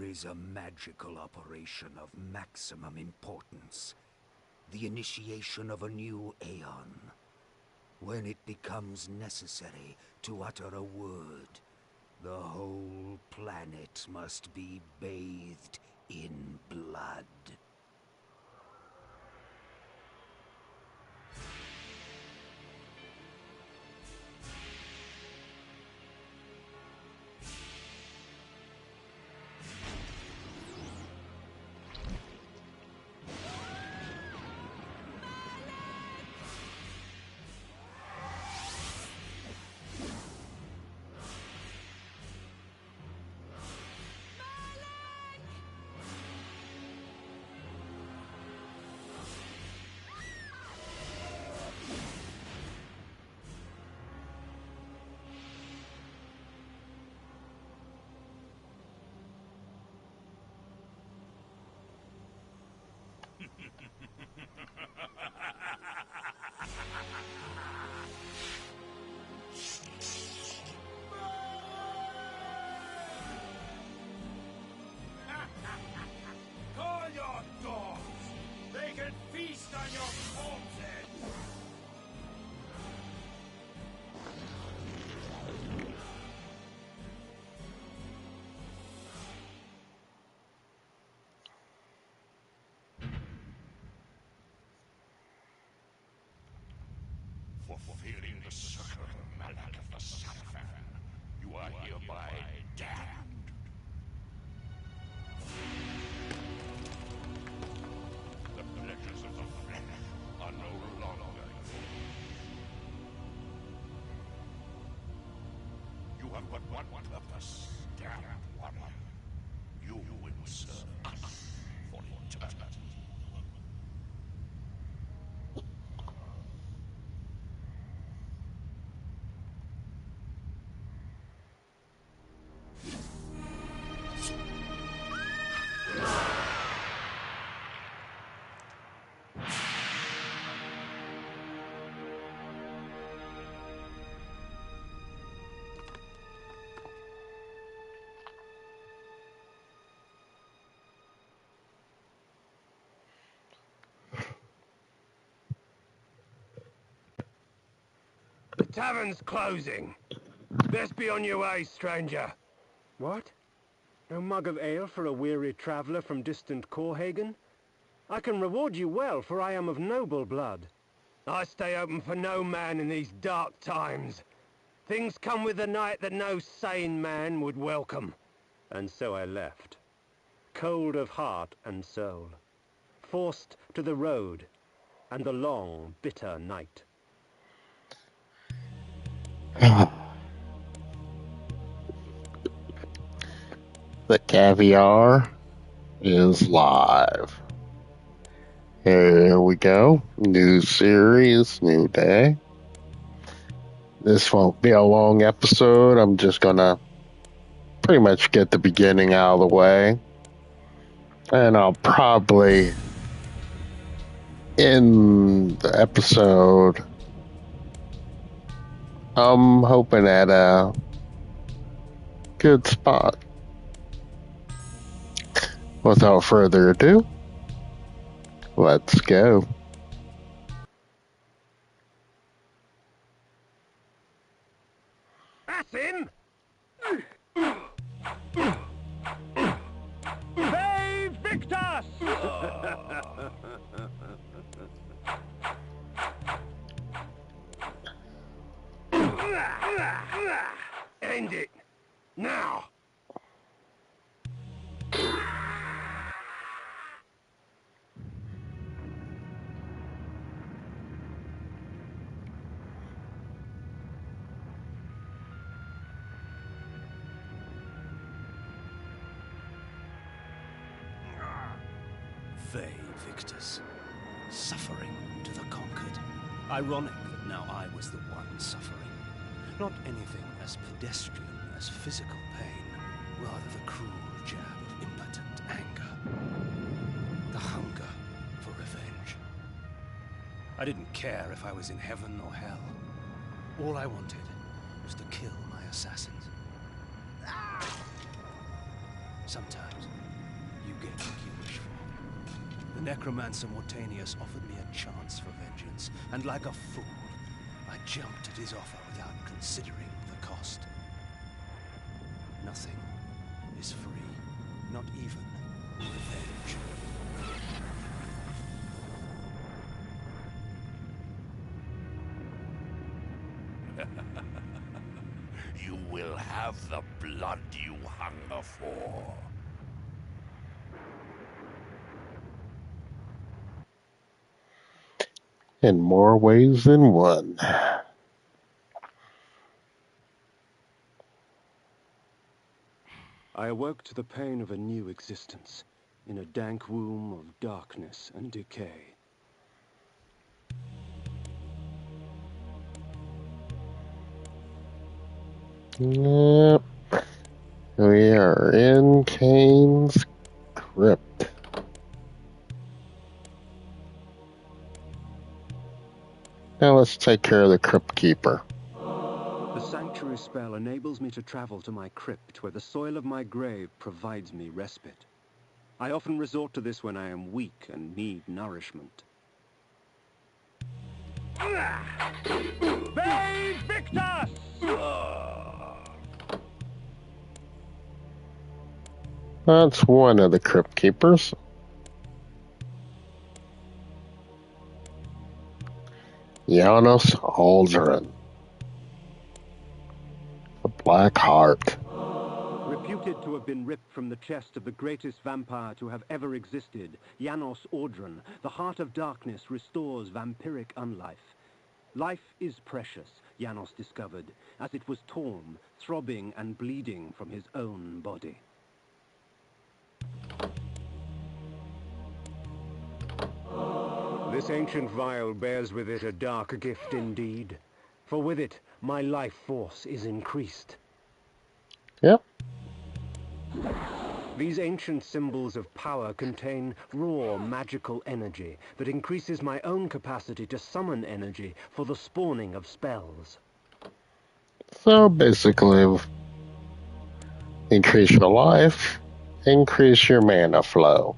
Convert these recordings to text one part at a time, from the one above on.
is a magical operation of maximum importance. The initiation of a new aeon. When it becomes necessary to utter a word, the whole planet must be bathed in blood. Call your dogs! They can feast on your corpses! For fulfilling the sacred mallet of the Sapphire, you are hereby damned. The pleasures of the flesh are no longer yours. You have but one purpose, damned one. You will serve us for eternity. The tavern's closing. Best be on your way, stranger. What? No mug of ale for a weary traveller from distant Corhagen? I can reward you well, for I am of noble blood. I stay open for no man in these dark times. Things come with the night that no sane man would welcome. And so I left, cold of heart and soul, forced to the road and the long, bitter night. The caviar is live. Here we go. New series, new day. This won't be a long episode. I'm just gonna pretty much get the beginning out of the way. And I'll probably end the episode, I'm hoping at a good spot. Without further ado, let's go. That's him! Save Victus! End it! Now! Vae Victus, suffering to the conquered. Ironic that now I was the one suffering. Not anything as pedestrian as physical pain, rather the cruel jab of impotent anger. The hunger for revenge. I didn't care if I was in heaven or hell. All I wanted was to kill my assassins. Sometimes you get what you wish for. The necromancer Mortanius offered me a chance for vengeance, and like a fool, I jumped at his offer without considering the cost. Nothing is free, not even revenge. You will have the blood you hunger for. In more ways than one. I awoke to the pain of a new existence, in a dank womb of darkness and decay. Yep. We are in Kain's crypt. Now let's take care of the crypt keeper. The sanctuary spell enables me to travel to my crypt, where the soil of my grave provides me respite. I often resort to this when I am weak and need nourishment. Vae Victus! That's one of the crypt keepers. Janos Aldrin. The Black Heart. Reputed to have been ripped from the chest of the greatest vampire to have ever existed, Janos Aldrin, the Heart of Darkness restores vampiric unlife. Life is precious, Janos discovered, as it was torn, throbbing and bleeding from his own body. This ancient vial bears with it a dark gift indeed, for with it my life force is increased. Yep. These ancient symbols of power contain raw magical energy that increases my own capacity to summon energy for the spawning of spells. So basically, increase your life, increase your mana flow.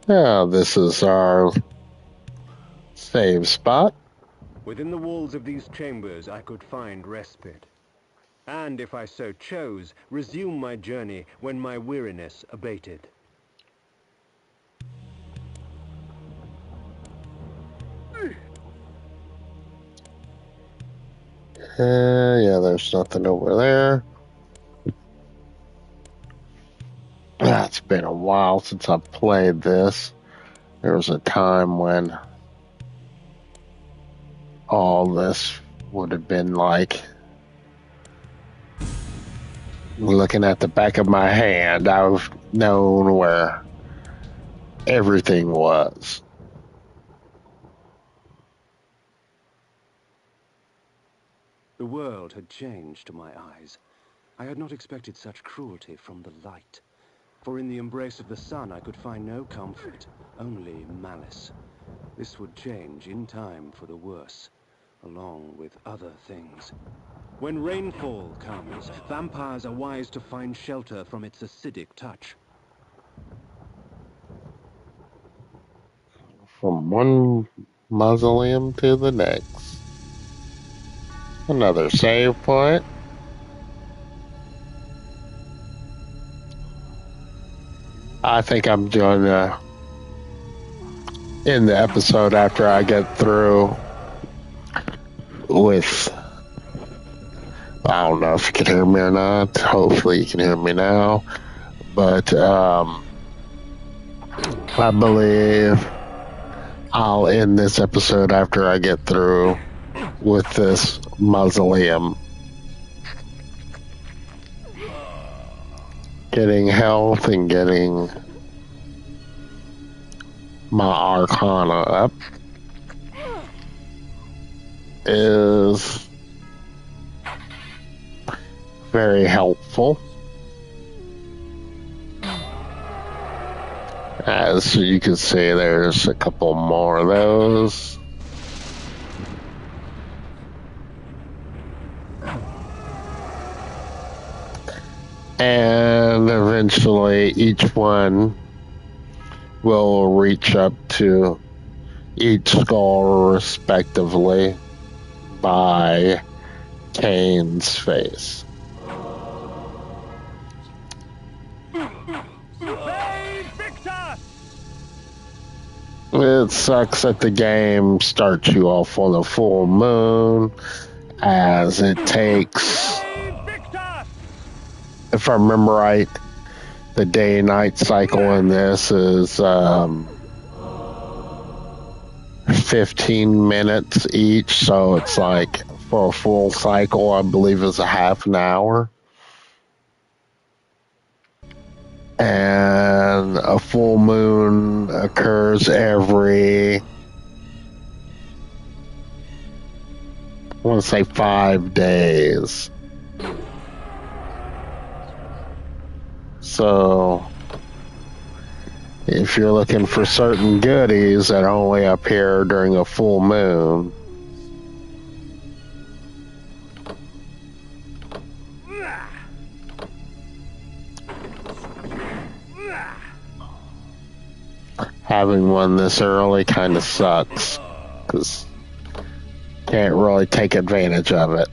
Now, this is our save spot. Within the walls of these chambers I could find respite. And if I so chose, resume my journey when my weariness abated. Yeah, there's nothing over there. It's been a while since I played this. There was a time when all this would have been like looking at the back of my hand. I've known where everything was. The world had changed to my eyes. I had not expected such cruelty from the light. For in the embrace of the sun I could find no comfort, only malice. This would change in time for the worse, along with other things. When rainfall comes, vampires are wise to find shelter from its acidic touch. From one mausoleum to the next. Another save point. I think I'm doing in the episode after I get through with, I don't know if you can hear me or not. Hopefully you can hear me now. But I believe I'll end this episode after I get through with this mausoleum. Getting health and getting my Arcana up is very helpful. As you can see, there's a couple more of those. And eventually each one will reach up to each skull respectively by Kain's face. It sucks that the game starts you off on a full moon, as it takes, if I remember right, the day-night cycle in this is 15 minutes each, so it's like for a full cycle, I believe is a half an hour. And a full moon occurs every, I want to say 5 days. So if you're looking for certain goodies that only appear during a full moon, having one this early kind of sucks, because can't really take advantage of it.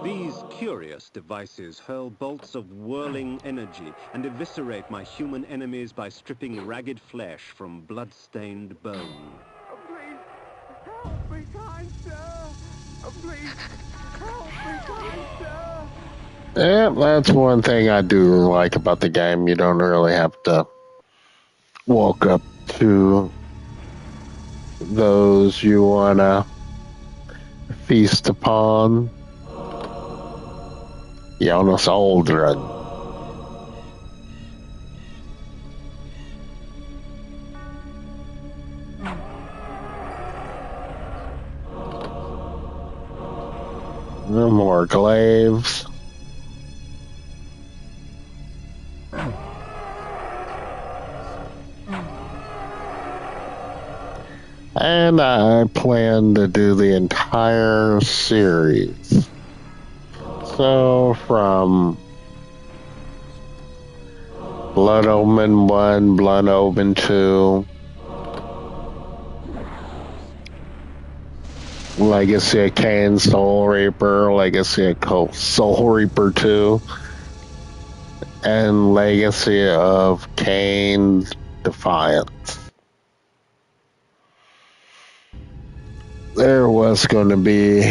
These curious devices hurl bolts of whirling energy and eviscerate my human enemies by stripping ragged flesh from blood-stained bone. Please, help me, kind sir. Please, help me, kind sir. Yeah, that's one thing I do like about the game. You don't really have to walk up to those you want to feast upon. Jonas Aldrin. No more glaives. And I plan to do the entire series. So from Blood Omen 1, Blood Omen 2, Legacy of Kain, Soul Reaper, Legacy of Soul Reaper 2, and Legacy of Kain Defiance. There was going to be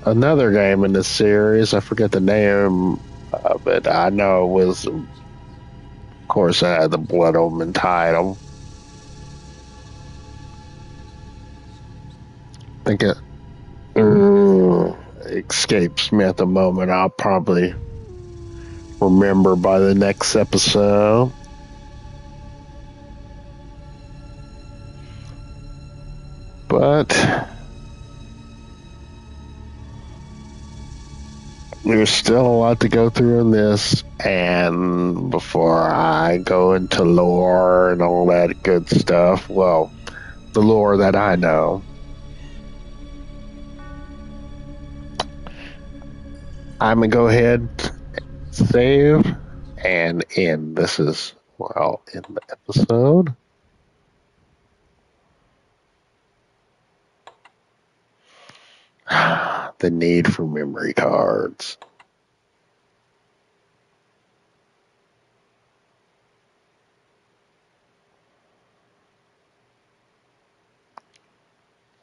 another game in the series. I forget the name of it. I know it was, of course, it had the Blood Omen title. I think it escapes me at the moment. I'll probably remember by the next episode. But there's still a lot to go through in this, and before I go into lore and all that good stuff, well, the lore that I know, I'm gonna go ahead, save, and end. This is, well, in the episode. The need for memory cards.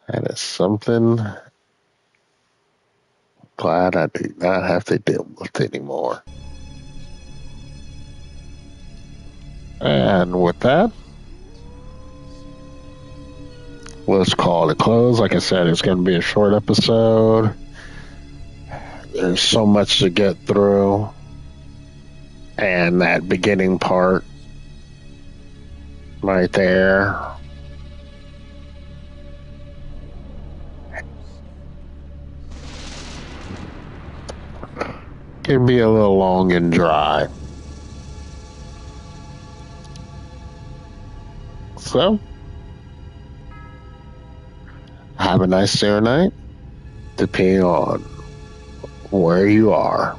That is something glad I do not have to deal with anymore. And with that, let's call it a close. Like I said, it's going to be a short episode. There's so much to get through. And that beginning part right there, can be a little long and dry. So, have a nice day or night, depending on where you are.